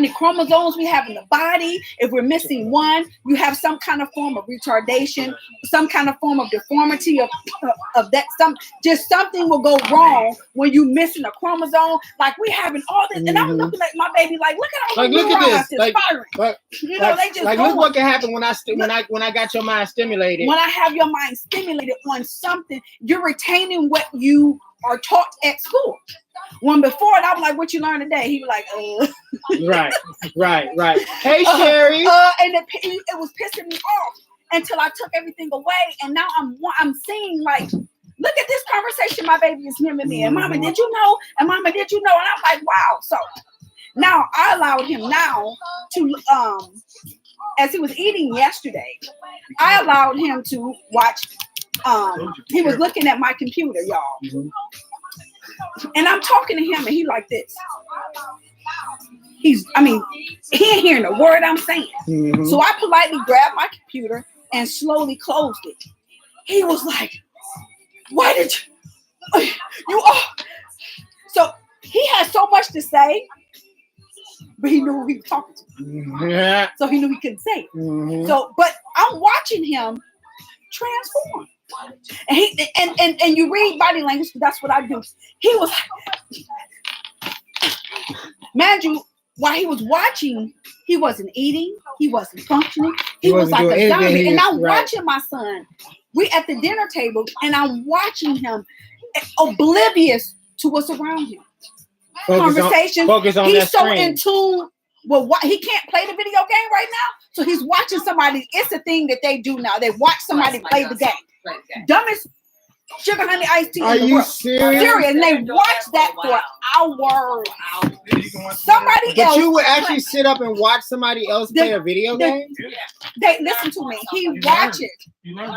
many chromosomes we have in the body. If we're missing one, you have some kind of form of retardation, some kind of form of deformity of that. Something will go wrong when you missing a chromosome. Like we having all this, and I'm looking at my baby like, look at all the neurons firing. You know, they just like look what can happen when I got your mind stimulated. When I have your mind stimulated on something, you're retaining what you are taught at school. When before, I was like, "What you learned today?" He was like, Right. Hey, Sherry. And it was pissing me off until I took everything away, and now I'm seeing like, look at this conversation my baby is giving me, and Mama, did you know? And Mama, did you know? And I'm like, wow. So now I allowed him now to as he was eating yesterday, I allowed him to watch. He was looking at my computer, y'all. And I'm talking to him, and he like this. He ain't hearing a word I'm saying. So I politely grabbed my computer and slowly closed it. He was like, why did you so he had so much to say, but he knew who he was talking to. So he knew he couldn't say it. So, but I'm watching him transform. And you read body language, that's what I do. He was mind you, while he was watching, he wasn't eating, he wasn't functioning, he was like a zombie. And I'm watching my son. We at the dinner table, and I'm watching him oblivious to what's around him. Conversation. He's so in tune with what he can't play the video game right now. So he's watching somebody. It's a thing that they do now. They watch somebody play the game. Dumbest sugar honey iced tea in the world. Serious. And they watch that for hours. Somebody else. But you would actually sit up and watch somebody else play a video game? They listen to me. He watches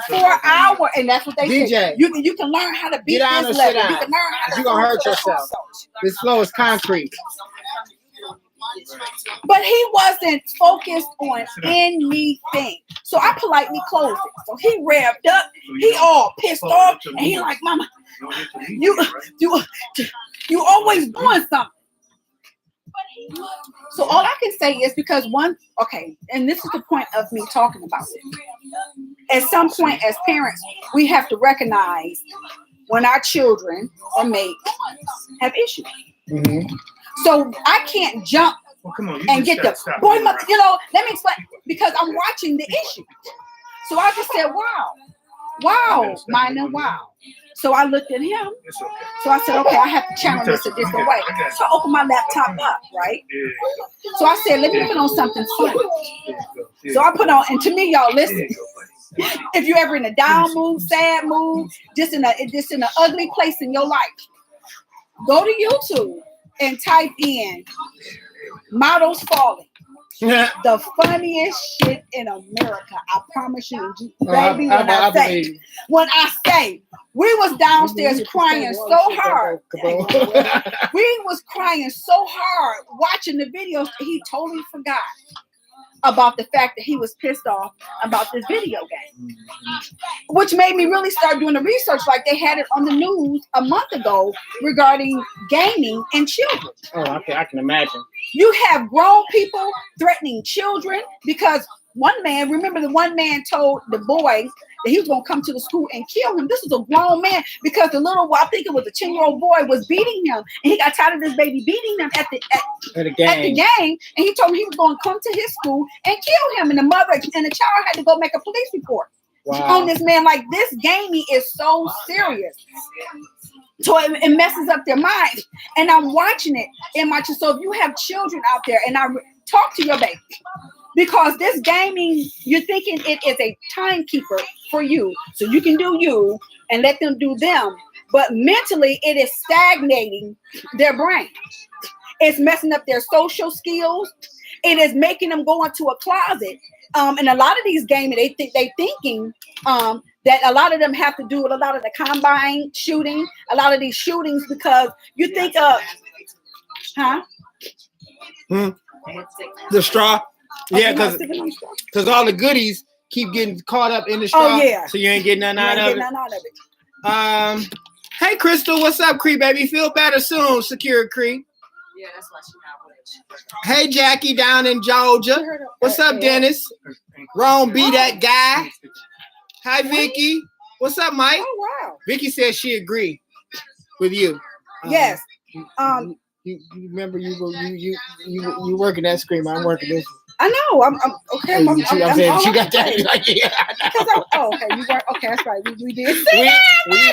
for hours, and that's what they say. You can learn how to beat this level. You can learn how to. You're gonna hurt yourself. This flow is concrete. But he wasn't focused on anything. So I politely closed it. So he revved up. He all pissed off. And he like, Mama, you always doing something. So all I can say is because and this is the point of me talking about it. At some point as parents, we have to recognize when our children or mates have issues. So I can't jump and get the boy, let me explain, because I'm watching the issue. So I just said, wow, Mina, wow. So I looked at him. So I said, okay, I have to channel this a different way. So I opened my laptop up, right? So I said, let me put on something funny. So I put on, and to me, y'all, listen. If you're ever in a down mood, sad mood, just in an ugly place in your life, go to YouTube and type in models falling. The funniest shit in America. I promise you, baby. When I say we was downstairs crying so hard. We was crying so hard watching the videos. He totally forgot about the fact that he was pissed off about this video game, which made me really start doing the research. Like they had it on the news a month ago regarding gaming and children. Oh, I can imagine. You have grown people threatening children because remember the one man told the boy that he was going to come to the school and kill him. This is a grown man because the I think it was a 10-year-old boy was beating him, and he got tired of this baby beating him at the game. And he told him he was going to come to his school and kill him. And the mother and the child had to go make a police report on this man. Like, this gaming is so serious. So it messes up their mind. And I'm watching it in my So if you have children out there, and I talk to your baby, because this gaming, you're thinking it is a timekeeper for you, so you can do you and let them do them. But mentally, it is stagnating their brain. It's messing up their social skills. It is making them go into a closet. And a lot of these gaming, they thinking that a lot of them have to do with a lot of the combine shooting, a lot of these shootings, because you think of, the straw. Yeah, because all the goodies keep getting caught up in the straw. Oh, yeah. So you ain't getting none out of it. Hey, Crystal, what's up, Cree, baby? Feel better soon, Secure Cree. Yeah, that's why she not with Hey, Jackie down in Georgia. What's up, Dennis? Rome, be that guy. Hi, Vicky. What's up, Mike? Oh, wow. Vicky says she agreed with you. Yes. You remember you working that screen. I'm working this. I know. I'm okay. I'm saying she got that. Like, yeah. Okay. You were okay. That's right. We did.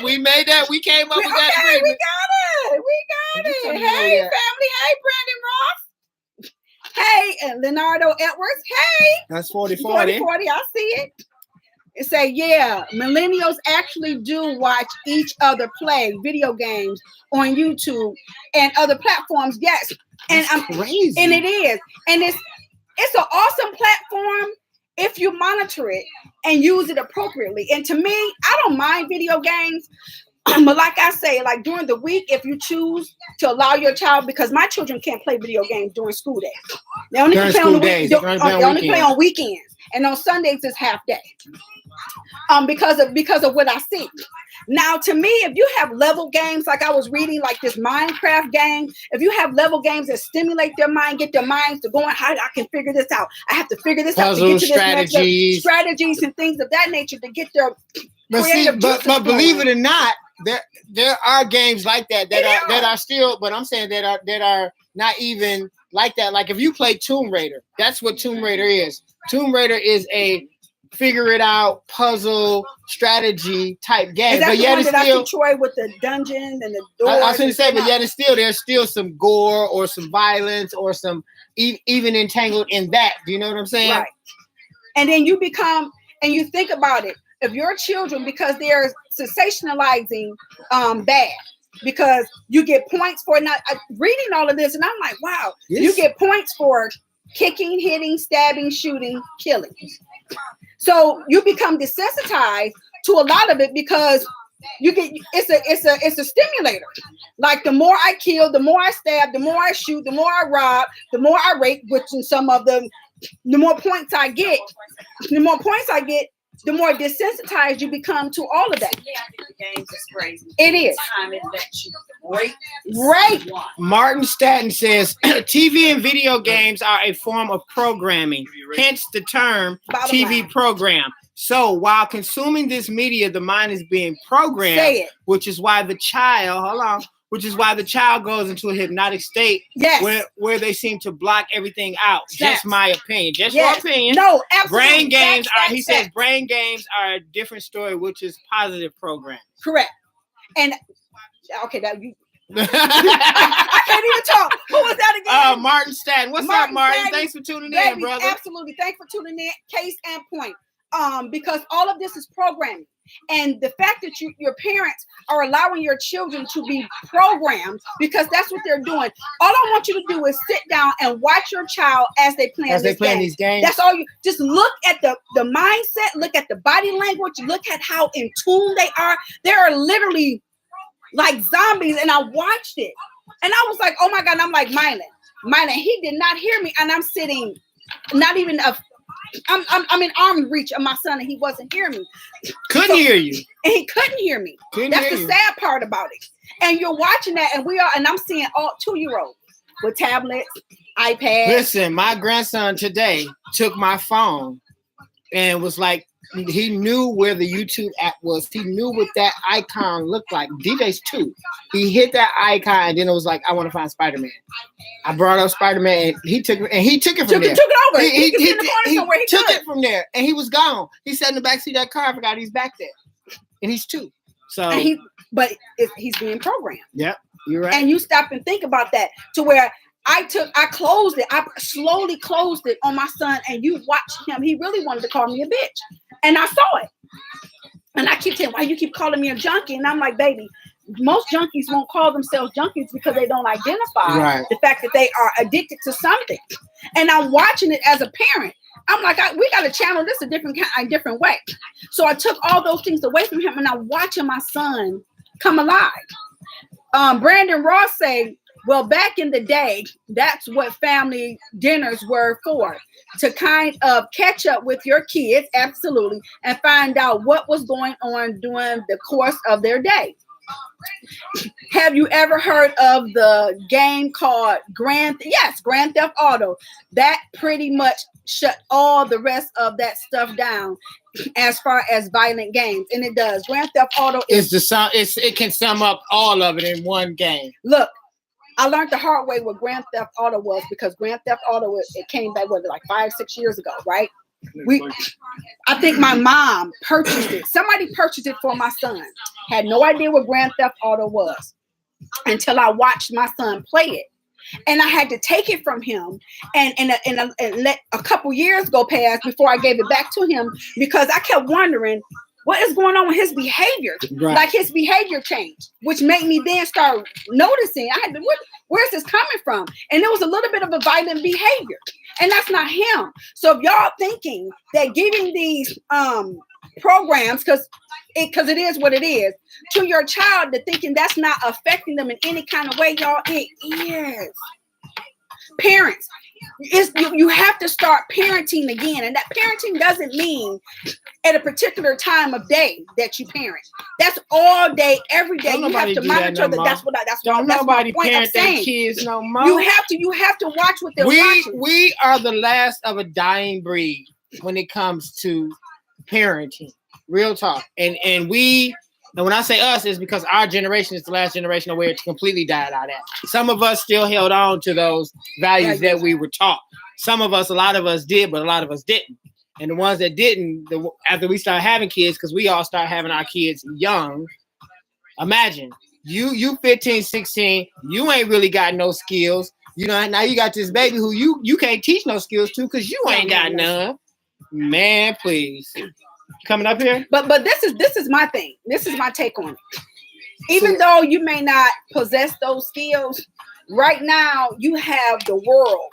We made that. We came up with that. Okay, we got it. Hey, family. Hey, Brandon Ross. Hey, and Leonardo Edwards. Hey. That's 40-40. 40-40. I see it. It say, yeah, millennials actually do watch each other play video games on YouTube and other platforms. Yes, and I'm crazy, and it is, and it's an awesome platform if you monitor it and use it appropriately. And to me, I don't mind video games, but like I say, like during the week, if you choose to allow your child, because my children can't play video games during school days. They only can play on the weekends. They only play on weekends, and on Sundays it's half day. Because of what I see. Now, to me, if you have level games, like I was reading, like this Minecraft game, if you have level games that stimulate their mind, get their minds to going, how I can figure this out. I have to figure this out to get to this strategies, strategies and things of that nature to get their But believe it or not, there are games like that are still, but I'm saying that are not even like that. Like if you play Tomb Raider, that's what Tomb Raider is. Tomb Raider is a figure it out puzzle strategy type game, but yet it's still Troy with the dungeon and the doors. I was going to say, but yet it's still there's still some gore or some violence or some even entangled in that. Do you know what I'm saying? Right. And then you become and you think about it. If your children, because they're sensationalizing bad, because you get points for not reading all of this, and I'm like, wow, you get points for kicking, hitting, stabbing, shooting, killing. So you become desensitized to a lot of it because you get it's a stimulator. Like the more I kill, the more I stab, the more I shoot, the more I rob, the more I rape, which in some of them, the more points I get, the more desensitized you become to all of that. Yeah, the games is crazy. It is. Time it lets you break. Martin Statton says TV and video games are a form of programming, hence the term TV program. So while consuming this media, the mind is being programmed, which is why the child goes into a hypnotic state where they seem to block everything out. Just my opinion. Just your opinion. No, absolutely. Brain games says brain games are a different story, which is positive programming. Correct. And okay, that you I can't even talk. Who was that again? Martin Statton. What's up, Martin? Thanks for tuning in, brother. Absolutely. Thanks for tuning in. Case and point. Because all of this is programming. And the fact that your parents are allowing your children to be programmed, because that's what they're doing. All I want you to do is sit down and watch your child as they play these games. That's all you just look at the mindset, look at the body language, look at how in tune they are. They are literally like zombies. And I watched it. And I was like, oh my God. And I'm like, Mylon, he did not hear me. And I'm sitting not even I'm in arm reach of my son, and he wasn't hearing me. Couldn't hear you. And he couldn't hear me. That's the sad part about it. And you're watching that, and I'm seeing all 2-year-olds with tablets, iPads. Listen, my grandson today took my phone and was like, he knew where the YouTube app was. He knew what that icon looked like. DJ's 2. He hit that icon, and then it was like, I want to find Spider-Man. I brought up Spider-Man, and he took it from there. Took it over. He took it from there, and he was gone. He sat in the backseat of that car. I forgot he's back there, and he's 2. So, he's being programmed. Yep, you're right. And you stop and think about that, to where I closed it. I slowly closed it on my son, and you watch him. He really wanted to call me a bitch, and I saw it. And I keep saying, why you keep calling me a junkie? And I'm like, baby, most junkies won't call themselves junkies because they don't identify the fact that they are addicted to something. And I'm watching it as a parent. I'm like, we got to channel this a different way. So I took all those things away from him, and I'm watching my son come alive. Brandon Ross say, well, back in the day, that's what family dinners were for, to kind of catch up with your kids, absolutely, and find out what was going on during the course of their day. Have you ever heard of the game called Grand Theft Auto? That pretty much shut all the rest of that stuff down as far as violent games, and it does. Grand Theft Auto it can sum up all of it in one game. Look, I learned the hard way what Grand Theft Auto was, because Grand Theft Auto, it came back like 5-6 years ago, right? I think my mom purchased it. Somebody purchased it for my son. Had no idea what Grand Theft Auto was until I watched my son play it. And I had to take it from him and let a couple years go past before I gave it back to him, because I kept wondering what is going on with his behavior. Right. Like his behavior changed, which made me then start noticing. I had to, where's this coming from? And it was a little bit of a violent behavior, and that's not him. So if y'all thinking that giving these programs, because it is what it is, to your child, to thinking that's not affecting them in any kind of way, y'all, it is. Parents, you have to start parenting again, and that parenting doesn't mean at a particular time of day that you parent. That's all day, every day. You have to monitor that. That's what nobody parent their kids no more. You have to watch what they're watching. We are the last of a dying breed when it comes to parenting. Real talk. And when I say us, it's because our generation is the last generation of where it's completely died out at. Some of us still held on to those values that we were taught. Some of us, a lot of us did, but a lot of us didn't. And the ones that didn't, after we started having kids, because we all started having our kids young, imagine, you 15, 16, you ain't really got no skills. You know, now you got this baby who you can't teach no skills to because you ain't got none. Man, please. Coming up here? But this is my thing. This is my take on it. Even though you may not possess those skills, right now you have the world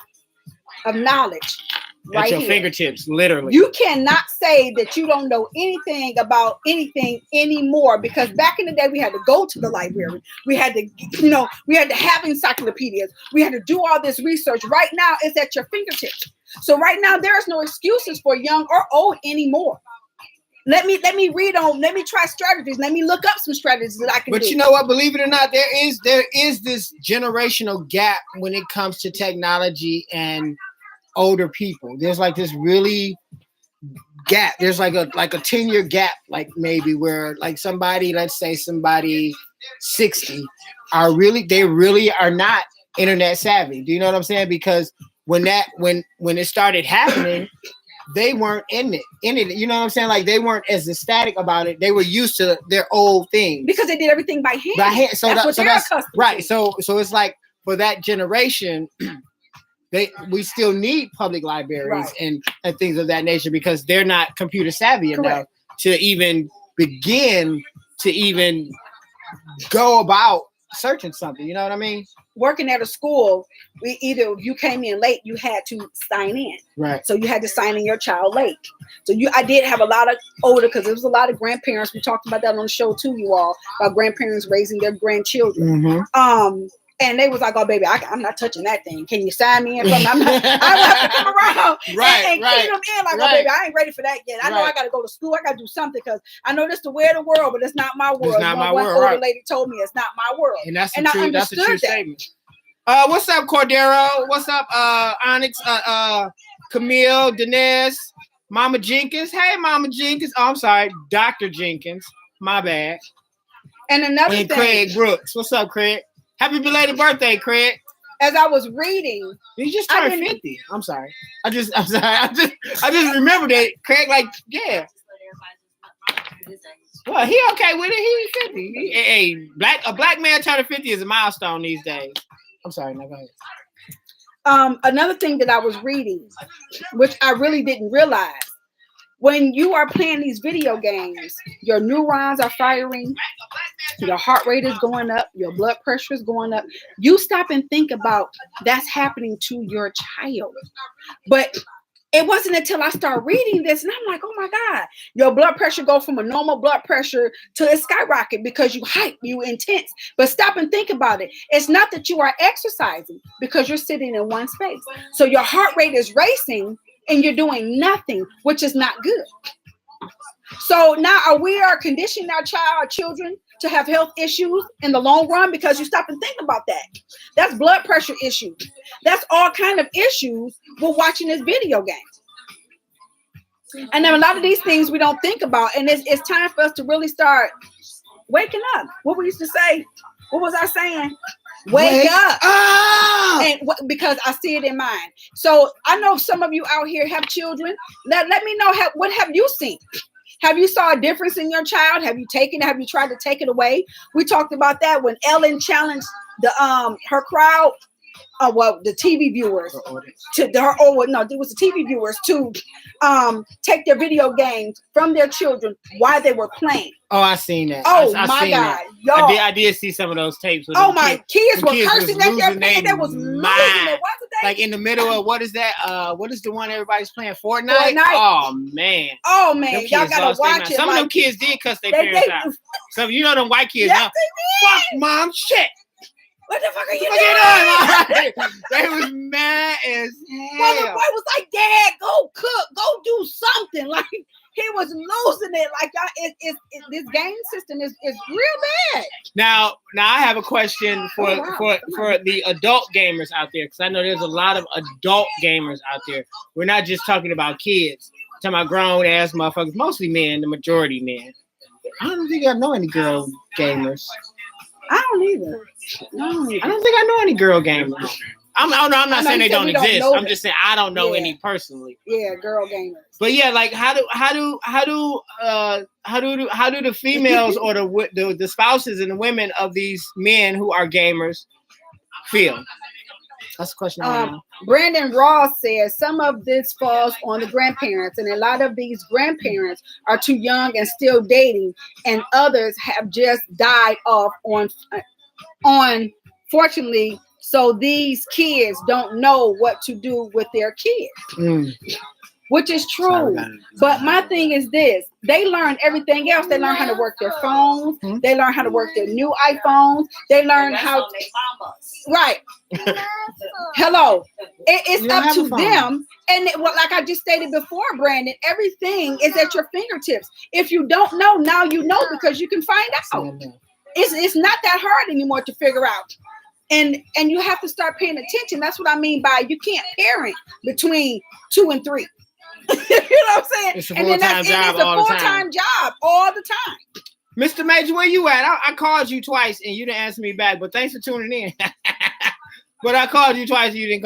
of knowledge right at your here. Fingertips, literally. You cannot say that you don't know anything about anything anymore, because back in the day we had to go to the library. We had to have encyclopedias. We had to do all this research. Right now it's at your fingertips. So right now there's no excuses for young or old anymore. Let me try strategies. Let me look up some strategies that I can do. But you know what? Believe it or not, there is this generational gap when it comes to technology and older people. There's like this really gap. There's like a 10-year gap, like maybe where like somebody, let's say somebody 60 they really are not internet savvy. Do you know what I'm saying? Because when it started happening, they weren't in it. You know what I'm saying? Like they weren't as ecstatic about it. They were used to their old things. Because they did everything by hand. So that's right. So it's like for that generation, we still need public libraries and things of that nature, because they're not computer savvy enough to even begin to even go about searching something. You know what I mean? Working at a school, if you came in late, you had to sign in. Right. So you had to sign in your child late. So I did have a lot of older, because there was a lot of grandparents. We talked about that on the show too, you all, about grandparents raising their grandchildren. Mm-hmm. And they was like, "Oh, baby, I'm not touching that thing. Can you sign me in?" I would have to come around and clean them in. Like, "Oh, baby, I ain't ready for that yet. I know I got to go to school. I got to do something, because I know this is the way of the world, but it's not my world." It's not my world. One older lady told me it's not my world, and that's I understood a true statement. What's up, Cordero? What's up, Onyx? Camille, Denez, Mama Jenkins. Hey, Mama Jenkins. Oh, I'm sorry, Dr. Jenkins. My bad. And another thing, Craig Brooks. What's up, Craig? Happy belated birthday, Craig. As I was reading, he just turned 50. I'm sorry. I just remembered that Craig, like, yeah. Well, he okay with it. He's 50. A black man turning 50 is a milestone these days. I'm sorry. No, go ahead. Another thing that I was reading, which I really didn't realize, when you are playing these video games, your neurons are firing, your heart rate is going up, your blood pressure is going up. You stop and think about that's happening to your child. But it wasn't until I started reading this, and I'm like, oh my God, your blood pressure go from a normal blood pressure to a skyrocket because you hype, you intense. But stop and think about it. It's not that you are exercising, because you're sitting in one space. So your heart rate is racing and you're doing nothing, which is not good. So now we are conditioning our children to have health issues in the long run because you stop and think about that. That's blood pressure issues. That's all kind of issues with watching this video game. And then a lot of these things we don't think about, and it's time for us to really start waking up. What we used to say, what was I saying? Wake up. And because I see it in mine. So I know some of you out here have children. Let me know what have you seen? Have you saw a difference in your child? Have you taken it? Have you tried to take it away? We talked about that when Ellen challenged the her crowd, the TV viewers to her. Oh no, it was the TV viewers to take their video games from their children while they were playing. Oh, I seen that. Oh I my seen God, that. y'all! I did see some of those tapes. Oh my, kids were cursing at their playing. They was losing it, wasn't they? Like in the middle of what is that? What is the one everybody's playing? Fortnite. Oh man. Oh man, y'all gotta watch it. Some of them kids did cuss their parents out. So you know them white kids. Yes, fuck mom, shit. What the fuck are you doing? They was mad as hell. Well, the boy was like, "Dad, go cook, go do something." Like he was losing it. Like y'all, this game system is real bad. Now I have a question for the adult gamers out there, because I know there's a lot of adult gamers out there. We're not just talking about kids. We're talking about grown ass motherfuckers, mostly men, the majority men. I don't think I know any girl gamers. I don't either. I don't think I know any girl gamers. I'm not saying they don't exist. I'm just saying I don't know any personally. Yeah, girl gamers. But yeah, like how do the females or the spouses and the women of these men who are gamers feel? That's the question I want to know. Brandon Ross says some of this falls on the grandparents, and a lot of these grandparents are too young and still dating, and others have just died off on fortunately. So these kids don't know what to do with their kids, which is true. But my thing is this: they learn everything else. They learn how to work their phones. They learn how to work their new iPhones. They learn how to right. Hello, it's up to them. And like I just stated before, Brandon, everything is at your fingertips. If you don't know, now you know because you can find out. It's not that hard anymore to figure out. And you have to start paying attention. That's what I mean by you can't parent between 2 and 3. You know what I'm saying? It's a full-time job all the time. Job all the time. Mr. Major, where you at? I called you twice and you didn't answer me back, but thanks for tuning in. But I called you twice and you didn't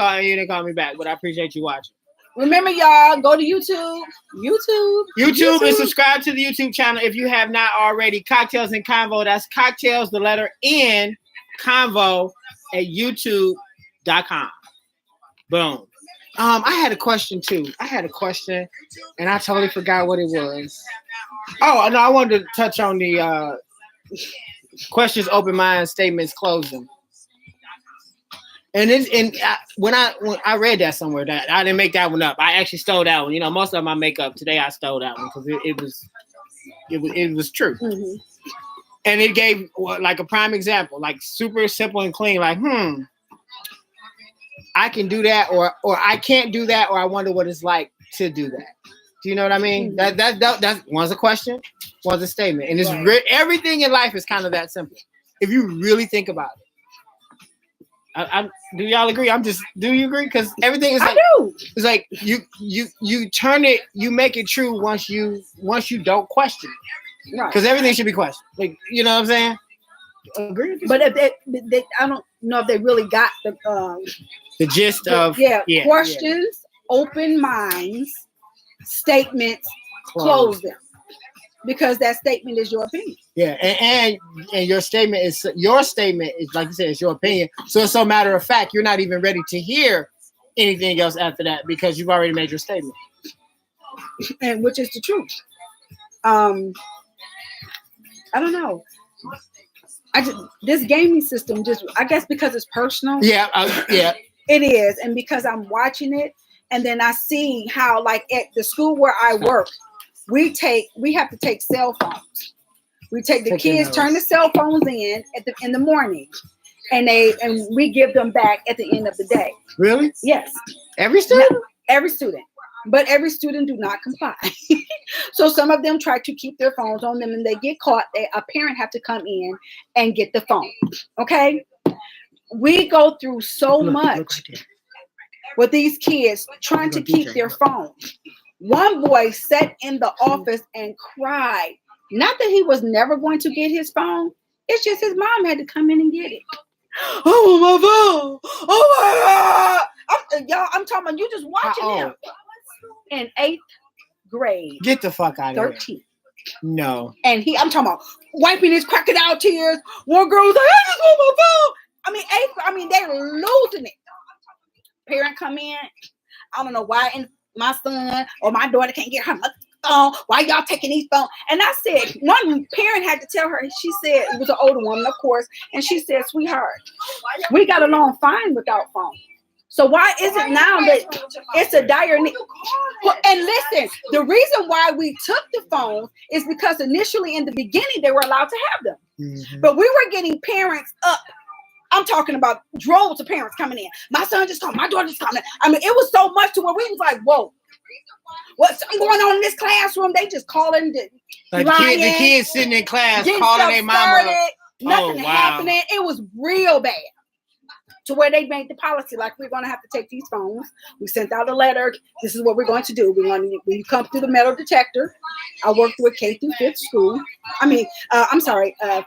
call me back, but I appreciate you watching. Remember, y'all, go to YouTube and subscribe to the YouTube channel if you have not already. Cocktails and Convo. That's cocktails, the letter N, Convo at youtube.com. Boom. I had a question too. And I totally forgot what it was. Oh, no, I wanted to touch on the questions, open mind, statements, closing. And when I read that somewhere, that I didn't make that one up. I actually stole that one. You know, most of my makeup today, I stole that one because it was true. Mm-hmm. And it gave like a prime example, like super simple and clean. Like, I can do that, or I can't do that, or I wonder what it's like to do that. Do you know what I mean? That one's a question, one's a statement, and it's everything in life is kind of that simple if you really think about it. Do y'all agree? Do you agree? Because everything is like, I do. It's like you turn it, you make it true once you don't question it. Right. Because everything should be questioned. Like, you know what I'm saying? Agree. But if they, I don't know if they really got the gist of questions, open minds, statements, close them. Because that statement is your opinion. Yeah, and your statement is like you said, it's your opinion. So it's so matter of fact, you're not even ready to hear anything else after that because you've already made your statement. And which is the truth. I don't know. This gaming system I guess because it's personal. Yeah. It is, and because I'm watching it, and then I see how, like at the school where I work. We have to take cell phones. We take the kids, turn the cell phones in the morning, and we give them back at the end of the day. Really? Yes. Every student? Every student. but every student do not comply. So some of them try to keep their phones on them, and they get caught. A parent have to come in and get the phone. Okay, we go through so much with these kids trying to keep their phone. One boy sat in the office and cried. Not that he was never going to get his phone. It's just his mom had to come in and get it. Oh, my phone. Oh, my God. I'm talking about you just watching him. In 8th grade. Get the fuck out of 13. here. No. And I'm talking about wiping his crocodile tears. One girl was like, I just want my phone. They're losing it. Parent come in. I don't know why. And my son or my daughter can't get her phone. Why y'all taking these phones? And I said, one parent had to tell her, she said, it was an older woman, of course, and she said, sweetheart, we got along fine without phone. So why is it now that it's a dire need? And listen, the reason why we took the phone is because initially in the beginning, they were allowed to have them. Mm-hmm. But we were getting parents up. I'm talking about droves of parents coming in. My son just called, my daughter just called. I mean, it was so much to where we was like, whoa, what's going on in this classroom? They just calling the kids sitting in class calling their mama. Nothing happening. It was real bad. To where they made the policy like we're going to have to take these phones. We sent out a letter. This is what we're going to do. When you come through the metal detector, I work through a K through 5th school. 5th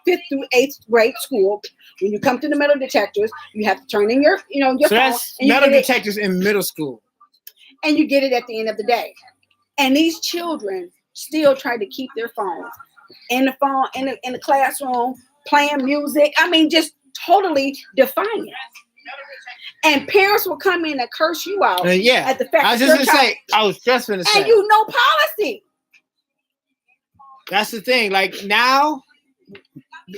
through 8th grade school. When you come through the metal detectors, you have to turn in your phone. So that's metal detectors in middle school. And you get it at the end of the day. And these children still try to keep their phones in the classroom, playing music. I mean, just totally defiant. And parents will come in and curse you out. At the fact I was just going to say. And you know policy. That's the thing. Like now,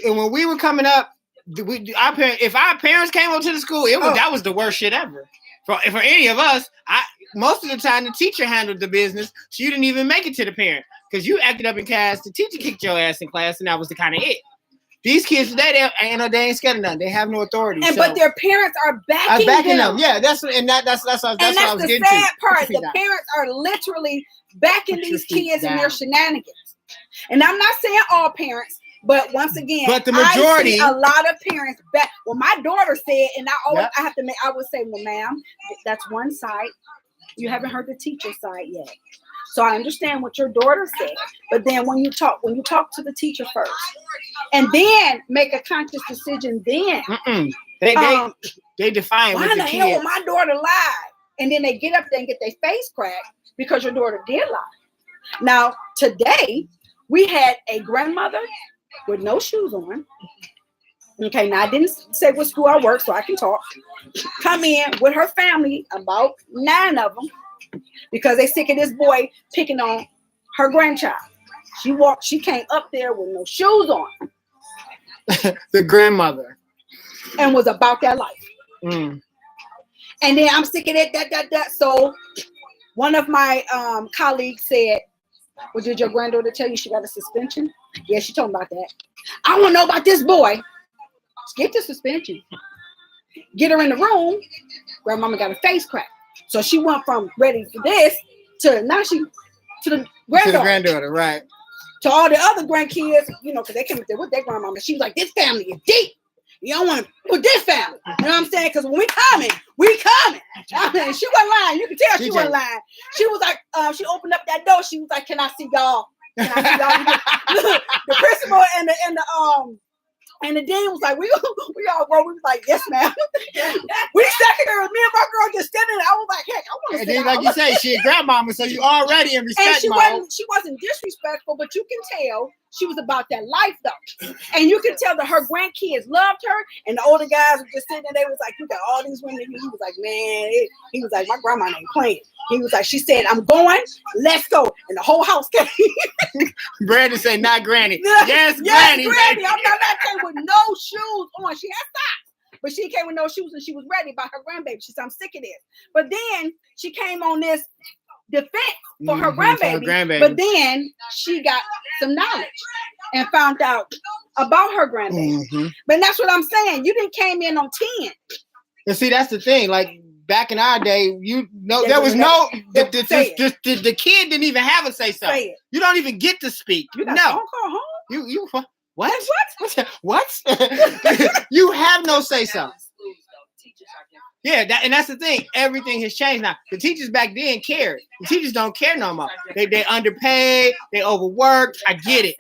when we were coming up, if our parents came up to the school, that was the worst shit ever. For any of us, most of the time the teacher handled the business, so you didn't even make it to the parent because you acted up in class. The teacher kicked your ass in class, and that was the kind of it. These kids today, they ain't scared of nothing. They have no authority. But their parents are backing them. Yeah, that's what I was getting to. And that's the sad part. The parents are literally backing these kids in their shenanigans. And I'm not saying all parents, but once again, the majority, I see a lot of parents back. Well, my daughter said, and I would say, well, ma'am, that's one side. You haven't heard the teacher side yet. So I understand what your daughter said, but then when you talk to the teacher first, and then make a conscious decision, then they define why what the hell kids. My daughter lied, and then they get up there and get their face cracked because your daughter did lie. Now today we had a grandmother with no shoes on. Okay, now I didn't say what school I work, so I can talk. Come in with her family, about 9 of them. Because they sick of this boy picking on her grandchild. She came up there with no shoes on. The grandmother. And was about that life. Mm. And then I'm sick of that. So one of my colleagues said, well, did your granddaughter tell you she got a suspension? Yeah, she told me about that. I want to know about this boy. Get the suspension. Get her in the room. Grandmama got a face crack. So she went from ready for this to now to the granddaughter. To the granddaughter, right. To all the other grandkids, because they came up there with their grandmama. She was like, this family is deep. You don't want to put this family. You know what I'm saying? Because when we coming. I mean, she wasn't lying. You can tell she wasn't lying. She was like, she opened up that door. She was like, can I see y'all? The principal and the dean was like, we all wrote. We was like, yes, ma'am. We second her. Me and my girl just standing there. I was like, heck, I want to sit then, like you say, she a grandmama, so you already in respect mode. And she wasn't disrespectful, but you can tell she was about that life, though. And you can tell that her grandkids loved her, and the older guys were just sitting there. They was like, you got all these women. He was like, man, he was like, my grandma ain't playing. He was like, she said, I'm going, let's go. And the whole house came. Brandon said, not Granny. Yes, Granny. Granny. I'm not came with no shoes on. She had socks, but she came with no shoes, and she was ready by her grandbaby. She said, I'm sick of this. But then she came on this defense for her grandbaby. But then she got some knowledge and found out about her grandbaby. Mm-hmm. But that's what I'm saying. You didn't came in on 10. And see, that's the thing. Like back in our day, you know, They there was no say the kid didn't even have a say so. Say it. You don't even get to speak. You got a No, phone call home? you what? What? You have no say so. Yeah, that's the thing. Everything has changed now. The teachers back then cared. The teachers don't care no more. They underpaid. They overworked. I get it.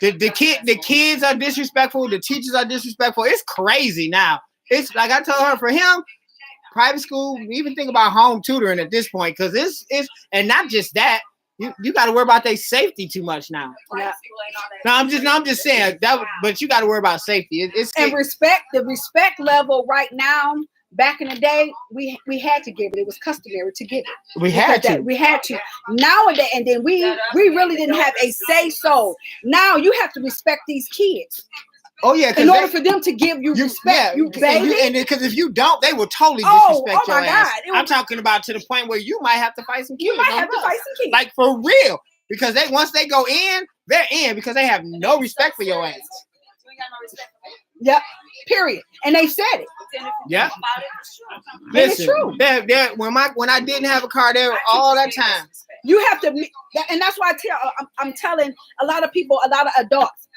The kids are disrespectful. The teachers are disrespectful. It's crazy now. It's like I told her, for him, private school. We even think about home tutoring at this point, because it's and not just that. You got to worry about their safety too much now. Yeah. No, I'm just saying that. But you got to worry about safety. And the respect level right now. Back in the day, we had to give it. It was customary to give it. We had to. Nowadays, and then we really didn't have a say so. Now you have to respect these kids. Oh yeah, in order for them to give you respect, and because if you don't, they will totally disrespect your ass. I'm talking about to the point where you might have to fight some kids. You might have to fight some kids, like for real, because once they go in, they're in because they have no respect for your ass. Yep. Period. And they said it. Yeah. Listen, it's true. When I didn't have a car there all that time. You have to, and that's why I'm telling a lot of people, a lot of adults,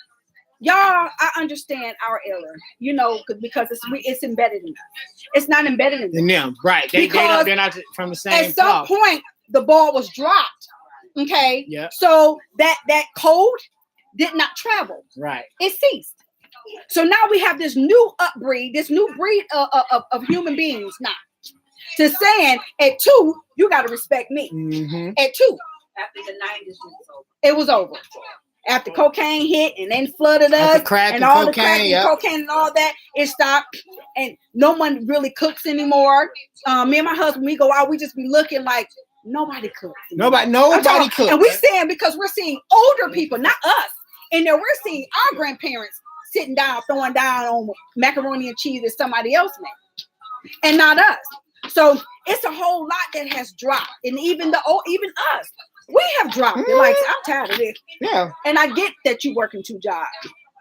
y'all, I understand our error, you know, because it's embedded in us. It's not embedded in them. Yeah, right. They're not from the same. At some point, the ball was dropped. Okay. Yeah. So that code did not travel. Right. It ceased. So now we have this new breed of human beings now. To saying at 2, you got to respect me. Mm-hmm. At 2. After the 90s, it was over. After cocaine hit and then flooded us, and all the crack and cocaine and all that, it stopped. And no one really cooks anymore. Me and my husband, we go out, we just be looking like nobody cooks anymore. Nobody cooks. And we're saying because we're seeing older people, not us. And then we're seeing our grandparents sitting down, throwing down on macaroni and cheese that somebody else made, and not us. So it's a whole lot that has dropped, and even us, we have dropped. They're like, I'm tired of this. Yeah. And I get that you working 2 jobs.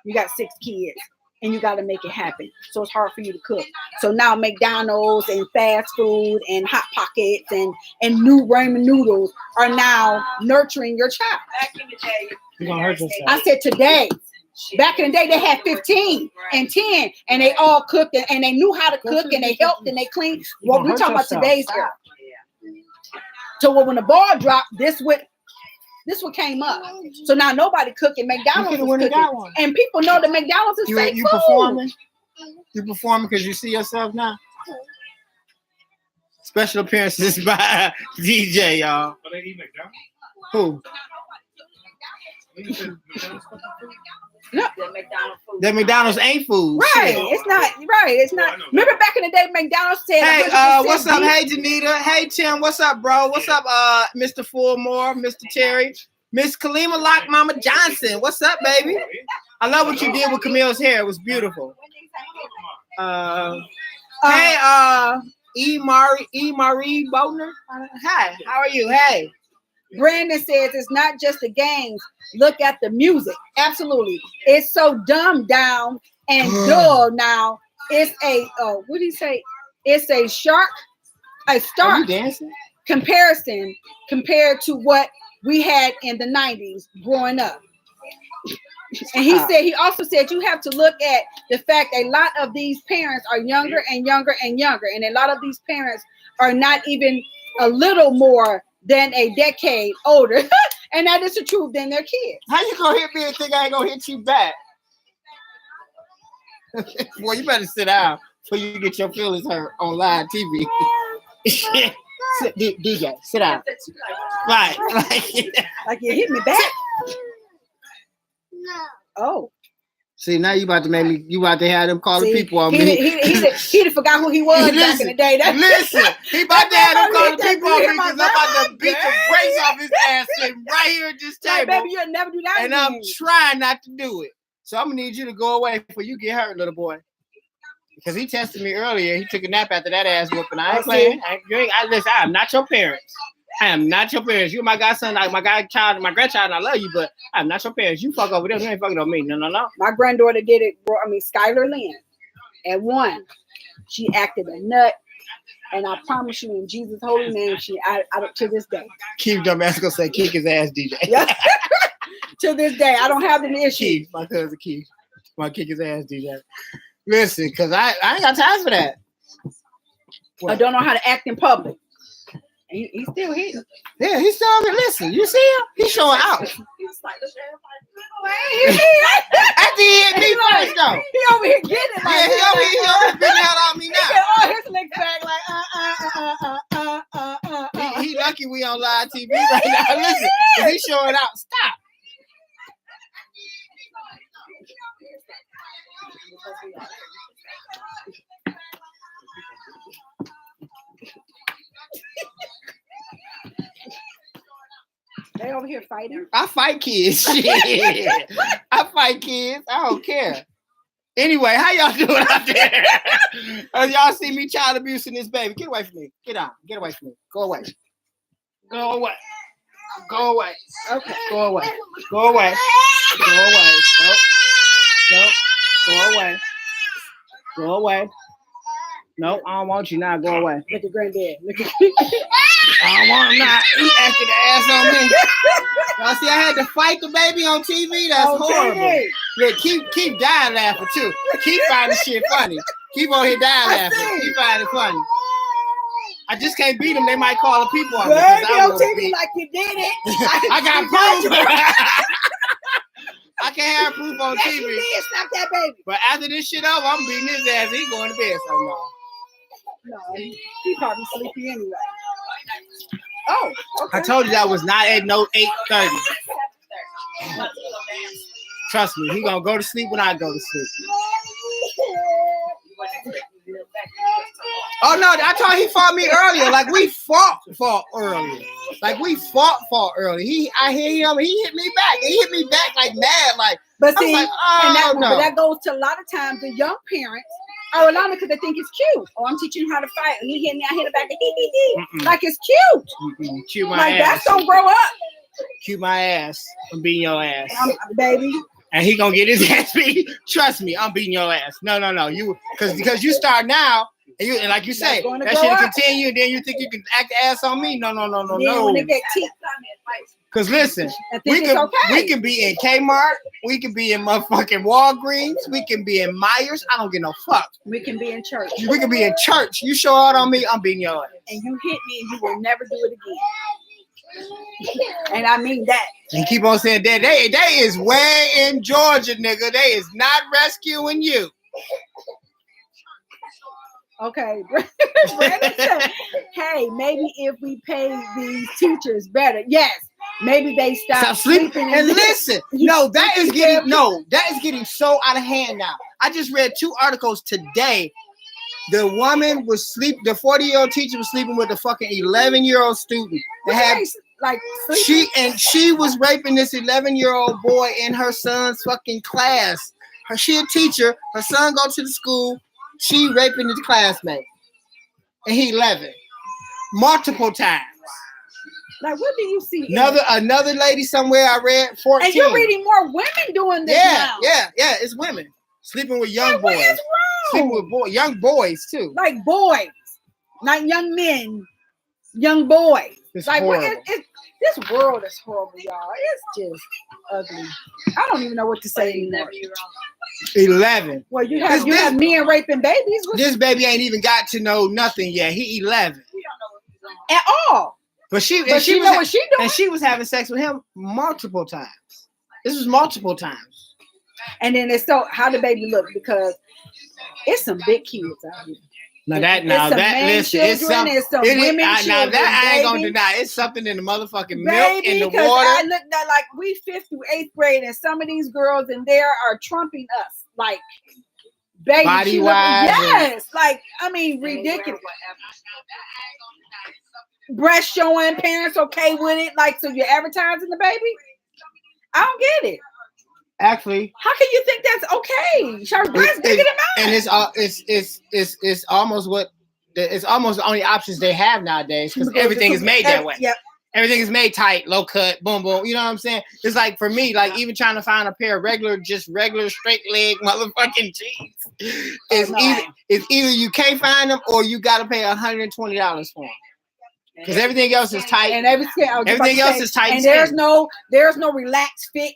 You got 6 kids, and you got to make it happen. So it's hard for you to cook. So now McDonald's and fast food and Hot Pockets and new ramen noodles are now nurturing your child. Back in the day, you're gonna hurt yourself. I said today. Back in the day, they had 15 and 10, and they all cooked and they knew how to cook and they helped and they cleaned. Well, we're talking about today's era. So when the ball dropped, this what came up. So now nobody cooking. McDonald's is cooking, and people know that McDonald's is fake food. Performing? You performing because you see yourself now. Special appearances by DJ, y'all. Oh, they eat McDonald's? Who? No. That McDonald's ain't food. Right. Shit. It's not. Right. It's not. Remember back in the day, McDonald's said, hey, what's up? Hey, Janita. Hey, Tim. What's up, bro? What's up, Mr. Fullmore, Mr. Terry, Miss Kalima Lock Mama Johnson. What's up, baby? I love what you did with Camille's hair. It was beautiful. Hey, E. Marie Bodner. Hi. How are you? Hey. Brandon says it's not just the games. Look at the music. Absolutely. It's so dumbed down and dull now. It's a what do you say? It's a stark comparison compared to what we had in the 90s growing up. And he also said you have to look at the fact a lot of these parents are younger and younger and younger. And a lot of these parents are not even a little more than a decade older. And that is the truth than their kids. How you gonna hit me and think I ain't gonna hit you back? Boy, you better sit down before you get your feelings hurt on live TV. DJ, sit down. Right. Like you hit me back. No. Oh. See, now you about to have them calling people on me. He forgot who he was back in the day. He about to have them calling people on me because I'm about to beat the brakes off his ass sitting right here at this table. Baby, you'll never do that. And I'm trying not to do it. So I'm gonna need you to go away before you get hurt, little boy. Because he tested me earlier. He took a nap after that ass whooping. I ain't playing. Listen, I am not your parents. I am not your parents. You're my godson, like my godchild, my grandchild, and I love you, but I'm not your parents. You fuck over them. You ain't fucking on me. No. My granddaughter did it. Skylar Lynn. At 1, she acted a nut. And I promise you, in Jesus' holy name, I don't, to this day. Keith Dumbass gonna say kick his ass, DJ. Yeah. To this day, I don't have an issue. Keith, my cousin Keith. My kick his ass, DJ. Listen, because I ain't got time for that. I don't know how to act in public. He's still here. Yeah, he's still here. Listen, you see him? He's showing out. At the end, me first though. He over here getting it. Like, Yeah, he over big hell on me He now. said, oh, his next bag like He lucky we on live TV right now. Listen, 'cause he's showing out. Stop. They over here fighting. I fight kids. Shit. I fight kids. I don't care. Anyway, how y'all doing out there? Y'all see me child abusing this baby. Get away from me. Get out. Get away from me. Go away. Go away. Go away. Okay. Go away. Go away. Go away. Nope. Nope. Go away. Go away. Nope, I don't want you now. Go away. Look at granddad. Look at I don't want him now. He acted the ass on me. Y'all see, I had to fight the baby on TV. That's horrible. TV. Look, keep dying laughing too. Keep finding shit funny. Keep on here dying laughing. Keep finding it funny. I just can't beat them. They might call the people on me. 'Cause Baby I on won't TV beat. like you did it. I got proof. I can't have proof on Yes, you TV. did. Stop that baby. But after this shit over, I'm beating his ass. He going to bed. So no. No, he probably sleepy anyway. Oh, okay. I told you that was not at no 8:30. Trust me, he gonna go to sleep when I go to sleep. Oh no, I told he fought me earlier. Like we fought earlier. Like we fought earlier. I hear him. He hit me back. He hit me back like mad. Like But I was see, like, oh, and that, no. but that goes to a lot of times the young parents are allowing it because they think it's cute. Oh, I'm teaching you how to fight. And he hit me, I hit it back. Mm-mm. Like it's cute. Cute my Like ass. that's gonna grow up, Cute my ass. I'm beating your ass. baby. And he gonna get his ass beat. Trust me, I'm beating your ass. No. You because you start now. And like you say, That's going to that grow shit up. continue, and then you think you can act the ass on me? No. Then when they get teeth, Because listen, I think it's okay. we can be in Kmart, we can be in motherfucking Walgreens, we can be in Myers. I don't give no fuck. We can be in church. We can be in church. You show out on me, I'm beating your ass. And you hit me and you will never do it again. And I mean that. And keep on saying that they is way in Georgia, nigga. They is not rescuing you. Okay. Brandon said, hey, maybe if we pay these teachers better. Yes. Maybe they stop sleeping. And listen, that is getting so out of hand now. I just read 2 articles today. The woman was the 40-year-old teacher was sleeping with a fucking 11-year-old student. She was raping this 11-year-old boy in her son's fucking class. She a teacher. Her son go to the school. She raping his classmate. And he 11. Multiple times. Like, what do you see? Another lady somewhere I read 14. And you're reading more women doing this now. Yeah, it's women. Sleeping with young boys. What is Sleeping wrong? with young boys too. Like boys. Not young men. Young boys. It's like horrible. this world is horrible, y'all. It's just ugly. I don't even know what to say anymore. 11. Well, you have men raping babies. This baby ain't even got to know nothing yet. He 11. At all. But she know what she doing. And she was having sex with him multiple times. This was multiple times. And then how the baby look, because it's some big kids out here. It's some women now children, that I ain't gonna baby. deny. It's something in the motherfucking milk, Baby, in the because water. I looked at like we 5th through 8th grade, and some of these girls in there are trumping us, like baby Body wise. Yes, like I mean ridiculous. Breast showing, parents okay with it, like so you're advertising the baby. I don't get it. Actually, how can you think that's okay? Her breast bigger than mine. And it's almost the only options they have nowadays because everything is made that way. Yep. Everything is made tight, low cut, boom, boom. You know what I'm saying? It's like for me, like even trying to find a pair of regular straight leg motherfucking jeans. It's either you can't find them or you got to pay $120 for them. Because everything else is tight. And everything else is tight. And there's no relaxed fit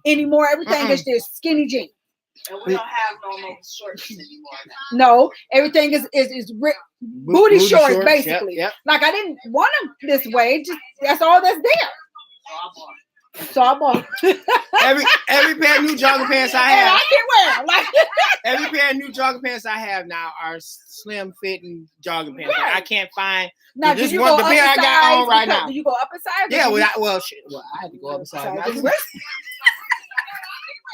anymore. Everything is just skinny jeans. And we don't have no shorts anymore. No, everything is booty shorts basically. Yep. Like I didn't want them this way. Just that's all that's there. So I bought every pair of new jogging pants I have. I can wear them. Like every pair of new jogging pants I have now are slim fitting jogging pants. Right. Like, I can't find. Now, this one, the pair I got on right now. Do you go up a size? Yeah, I had to go up a size.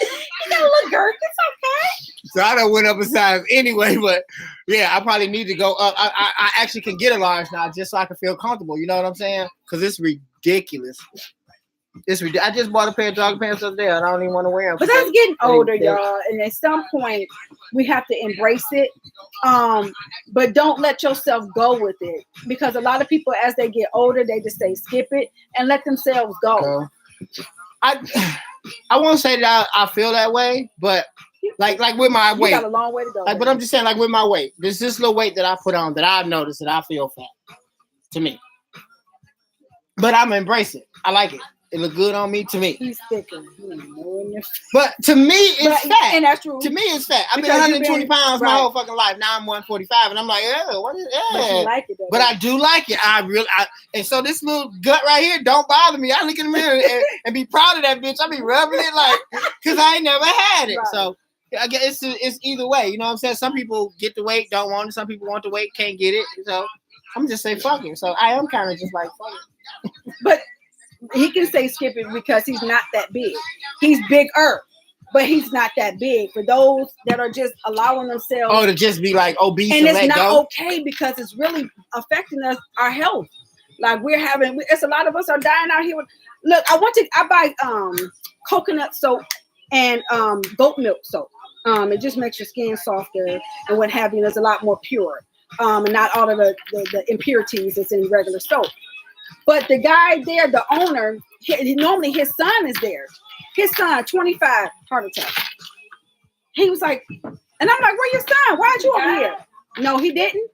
You gotta look girth. It's okay. So I done went up a size anyway, but yeah, I probably need to go up. I actually can get a large now just so I can feel comfortable. You know what I'm saying? Because it's ridiculous. I just bought a pair of jogging pants up there and I don't even want to wear them. But that's getting older, y'all. And at some point, we have to embrace it. But don't let yourself go with it. Because a lot of people, as they get older, they just say skip it and let themselves go. I won't say that I feel that way, but like with my weight. You got a long way to go. But I'm just saying, like with my weight, there's this little weight that I put on that I've noticed that I feel fat to me. But I'm embrace it. I like it. It look good on me to me. He's thicker. But to me, it's fat. And that's true. To me, it's fat. I've been 120 pounds my whole fucking life. Now I'm 145, and I'm like, what is that? But you like it, though. But I do like it. And so this little gut right here don't bother me. I look in the mirror and be proud of that bitch. I be rubbing it like, because I ain't never had it. Right. So I guess it's either way. You know what I'm saying? Some people get the weight, don't want it. Some people want the weight, can't get it. So I'm just saying fuck it. So I am kind of just like fuck it. But he can say skip it because he's not that big. He's bigger, but he's not that big. For those that are just allowing themselves to just be like obese and it's not go. Okay because it's really affecting us, our health. Like it's a lot of us are dying out here. Look, I buy coconut soap and goat milk soap. It just makes your skin softer and what have you. It's a lot more pure and not all of the impurities that's in regular soap. But the guy there, the owner, normally his son is there. His son, 25, heart attack. He was like, and I'm like, where your son? Why aren't you over here? No, he didn't.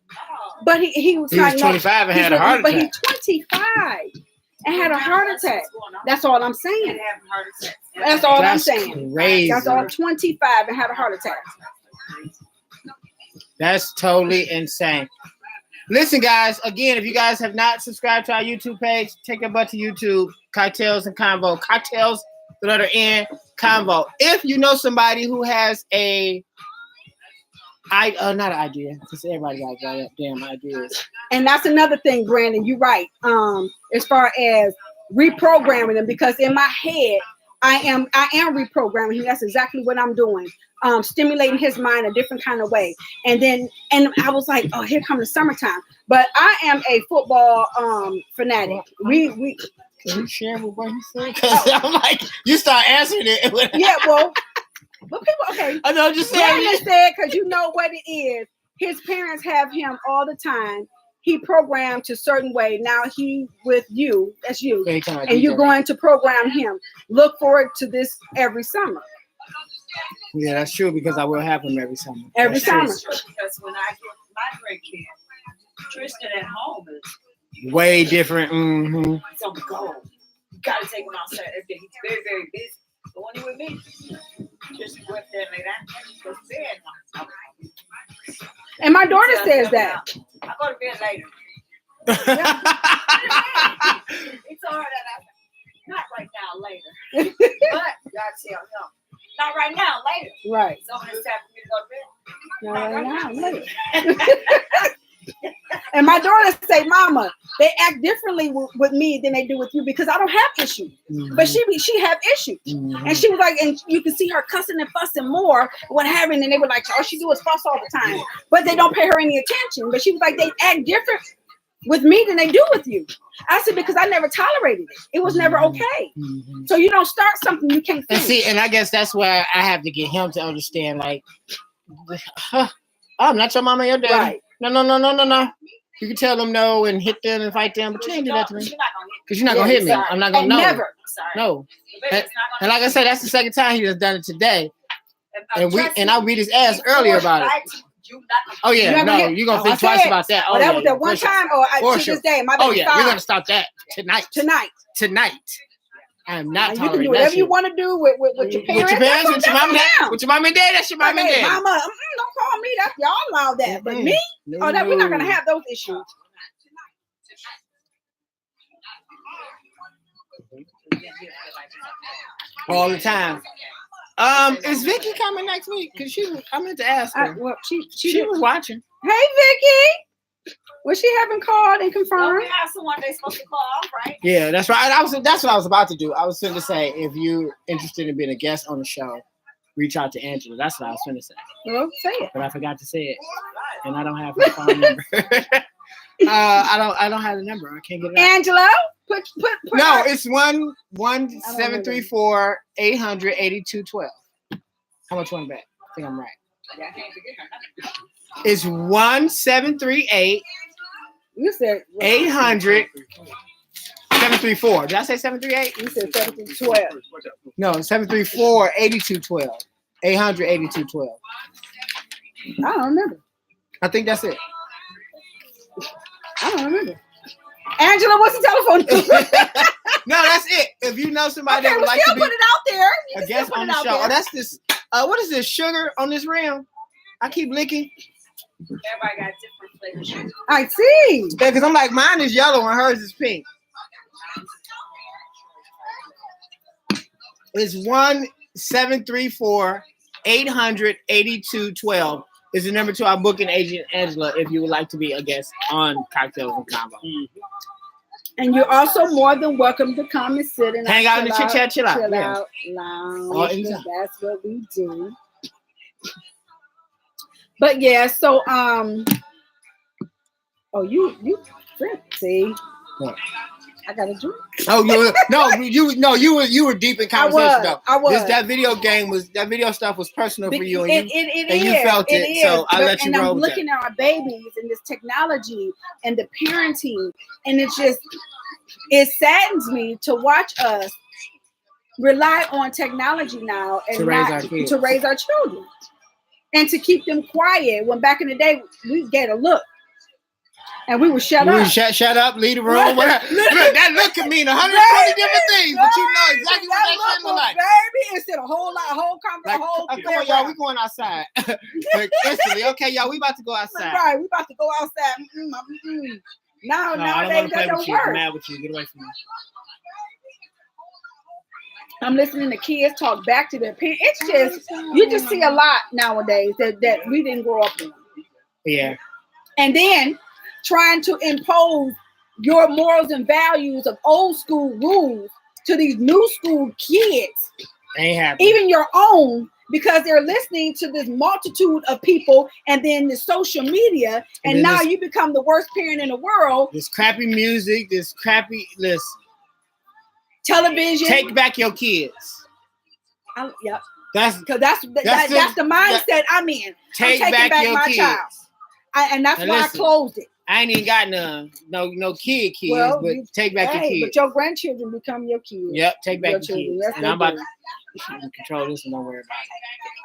But he was 25 and had a heart attack. But he's 25 and had a heart attack. That's all I'm saying. That's all I'm saying. Crazy. That's all. 25 and had a heart attack. That's totally insane. Listen, guys, again, if you guys have not subscribed to our YouTube page, take your butt to YouTube, Cocktails and Convo. Cocktails, the letter N, Convo. If you know somebody who has not an idea, because everybody got damn ideas. And that's another thing, Brandon, you're right. As far as reprogramming them, because in my head, I am reprogramming him. That's exactly what I'm doing. Stimulating his mind a different kind of way. And I was like, oh, here comes the summertime. But I am a football fanatic. We can you share with what he said? Because I'm like, you start answering it. Yeah, well, but people, okay. I know, just saying. Brandon said, because you know what it is. His parents have him all the time. He programmed to a certain way. Now he with you, that's you, and you're going to program him. Look forward to this every summer. Yeah, that's true because I will have him every summer. Every summer. Because when I get my great kid, Tristan at home is way different. Mm-hmm. He's on the go. You gotta take him outside every day. He's very, very busy. But when he's with me, Tristan go up there and lay down. He goes to bed. And my daughter says that. I go to bed later. He told her that not right now, later. But God tell him. Not right now, later. Right. So when it's time for me to go to bed. Not right now, later. And my daughter say, Mama, they act differently with me than they do with you because I don't have issues. Mm-hmm. But she have issues. Mm-hmm. And she was like, and you can see her cussing and fussing more, what having, and they were like, all she do is fuss all the time. But they don't pay her any attention. But she was like, they act different with me than they do with you. I said, because I never tolerated it. It was never okay. Mm-hmm. So you don't start something you can't finish. And see, and I guess that's where I have to get him to understand, like, I'm not your mama, your daddy. Right. No. You can tell them no and hit them and fight them, but you ain't do that to me. You're not gonna hit Because you're not gonna hit me. I'm not gonna And know. never. I'm sorry. No. The baby's not And gonna like I said, that's the second time he has done it today. And I beat his ass Before earlier about it. you not gonna- Oh yeah, You're not no, gonna hit- you're gonna Oh, think I twice said- about that. Oh, Oh, that yeah, was that one for sure. time, or For to sure. this day. My Oh baby yeah, we're 5. gonna stop that tonight. Tonight. I am not You can tolerating do that whatever shit. you want to do with your With parents. your parents, with your mom and dad, That's with your mom and dad. That's your mom and okay, dad. mama, don't call me. That's y'all allow that, but me, No. oh, that we're not gonna have those issues. all the time. Is Vicky coming next week? Cause I meant to ask her. Well, she She was watching. Hey, Vicky. Well, she haven't called and Don't confirmed. we have someone they're supposed to call, right? Yeah, that's right. That's what I was about to do. I was going to say, if you're interested in being a guest on the show, reach out to Angela. That's what I was going to say, Well, say it. but I forgot to say it, and I don't have her phone number. I don't have the number. I can't get it out. Angela, put No, her- it's 1-734-800-8212. How much one back? I think I'm right. Yeah, I can't forget her. It's 1-738-800-734. You said 734. Did I say 738? You said 7-12. No, 734-8212. 800-8212. I don't remember. I think that's it. I don't remember. Angela, what's the telephone number? No, that's it. If you know somebody Okay, that would we'll like still to put be it out there. You a can guest still on put the it show. out Oh, there. that's this. What is this? Sugar on this rim? I keep licking. Everybody got different flavors. I see. Yeah, because I'm like, mine is yellow and hers is pink. It's 1-734-800-8212 is the number to our booking agent, Angela, if you would like to be a guest on Cocktails and Combo. And you're also more than welcome to come and sit and Hang out in the chit chat, chill out. Yeah. lounge. Oh, anytime. That's what we do. But yeah, so oh, you drink, see? What? I got a drink. Oh, you were deep in conversation though. I was. That video stuff was personal for you, and It you is, felt it, is. so I let you and roll I'm with looking at our babies and this technology and the parenting, and it saddens me to watch us rely on technology now and To raise not our kids. to raise our children and to keep them quiet. When back in the day we get a look and we would shut up. Shut up, leave the room. Look, that look can mean 120 different things, but you know exactly what that shit look like. Baby, instead a whole Like, come on, y'all, we going outside. Like, instantly, okay, y'all, we about to go outside. Right, we about to go outside. Now, No, I don't nowadays want to that play don't with you. I'm work. mad with you. Get away from me. I'm listening to kids talk back to their parents. It's just you just see a lot nowadays that we didn't grow up in. Yeah. And then trying to impose your morals and values of old school rules to these new school kids, Ain't happening. even your own, because they're listening to this multitude of people and then the social media, And and then now this- you become the worst parent in the world. This crappy music, listen, Television. take back your kids. Yep. That's Because that's the mindset I'm in. take I'm taking back your my kids. child. And that's Now why listen. I closed it. I ain't even got no kids, Well, but take back your Hey, kids. but your grandchildren become your kids. Yep, take back your your children, kids. yes, And they I'm about do. to control this and don't worry about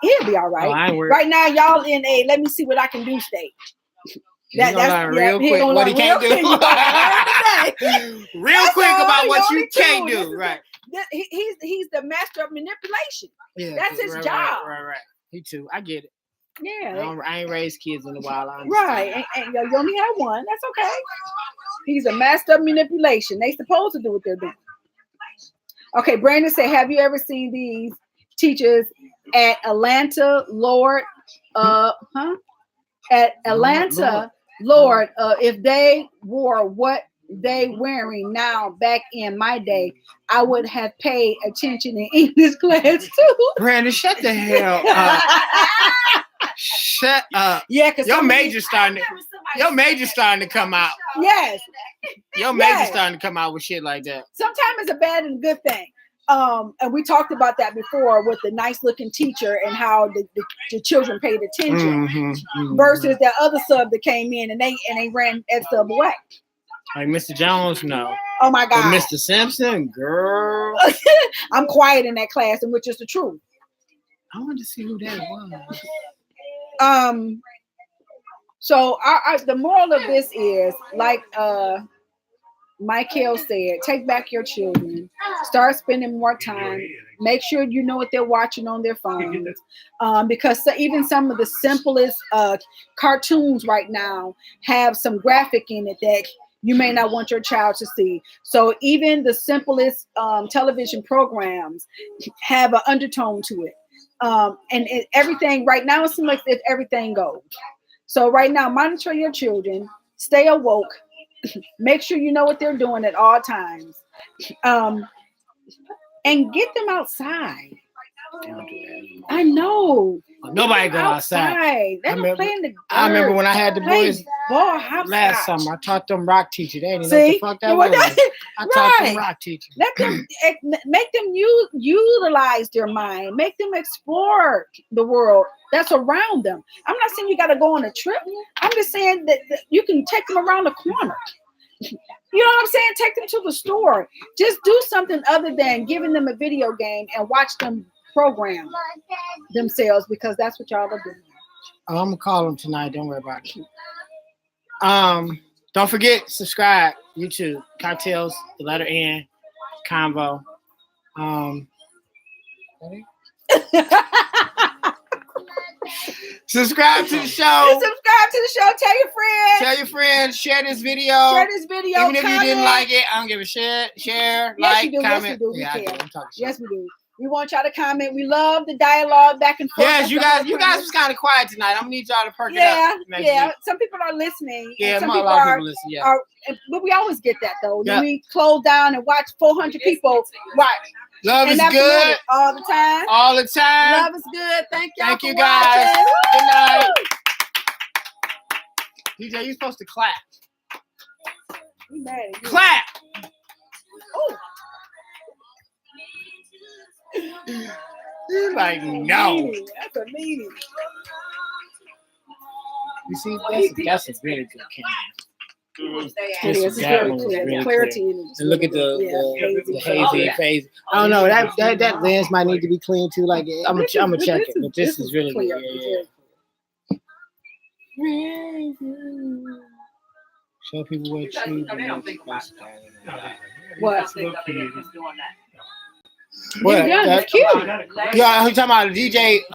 He'll be all it. right. Oh, I ain't worried. Right now, y'all in a let me see what I can do stage. He's gonna learn real he quick gonna what he learn can't real quick. He gonna learn today. Real That's quick all. about He what you only can't two. This do. is Right. He's the master of manipulation. Yeah, That's his right, job. Right. He too. I get it. Yeah. I ain't raised kids in a while. I understand. Right. And you only have one. That's okay. He's a master of manipulation. They supposed to do what they're doing. Okay, Brandon said, have you ever seen these teachers at Atlanta, Lord? At Atlanta, Lord, if they wore what they wearing now back in my day, I would have paid attention in English class too. Brandon, shut the hell up. Shut up. Yeah, because Your major's starting to come out. Yes. Your Yes. major's starting to come out with shit like that. Sometimes it's a bad and good thing. And we talked about that before with the nice looking teacher and how the children paid attention versus that other sub that came in and they ran that sub away. Like Mr. Jones, no. Oh my God. But Mr. Simpson, girl. I'm quiet in that class, and which is the truth. I wanted to see who that was. So the moral of this is, like Michael said, take back your children. Start spending more time. Make sure you know what they're watching on their phones. Because even some of the simplest cartoons right now have some graphic in it that you may not want your child to see. So even the simplest television programs have an undertone to it. And everything right now, it seems like everything goes. So right now, monitor your children, stay awoke, make sure you know what they're doing at all times, and get them outside. I know. Nobody go outside. Let them play in the dirt. I remember when I had the boys last summer. summer. I taught them rock teacher. They didn't know what the fuck that was. I taught them rock teacher. Let them make them utilize their mind. Make them explore the world that's around them. I'm not saying you got to go on a trip. I'm just saying that you can take them around the corner. You know what I'm saying? Take them to the store. Just do something other than giving them a video game and watch them program themselves, because that's what y'all are doing. I'm gonna call them tonight. Don't worry about it. Don't forget, subscribe. YouTube, Cocktails, the letter N, Convo. Subscribe to the show. Tell your friends. Tell your friends. Share this video. Even if you didn't like it, I don't give a shit. Share, like, comment. Yes, we do. Yes, we do. We want y'all to comment. We love the dialogue back and forth. Yes, you guys was kind of quiet tonight. I'm gonna need y'all to perk it up. Yeah. Some people are listening. Yeah, some a lot of people listen. Yeah. But we always get that though. When we close down and watch 400 people watch. Love is good all the time. All the time. Love is good. Thank y'all. Thank you guys. Good night. DJ, you're supposed to clap. Clap. Oh. You're like, no. That's a meeting. You see, that's a really good camera. It is very clear. Clarity. And look at the hazy phase. I don't know. That lens might need to be clean too. Like I'm gonna check it, but this is really good. Yeah. Show people what you. What? What? That's cute. Yeah, I'm talking about DJ.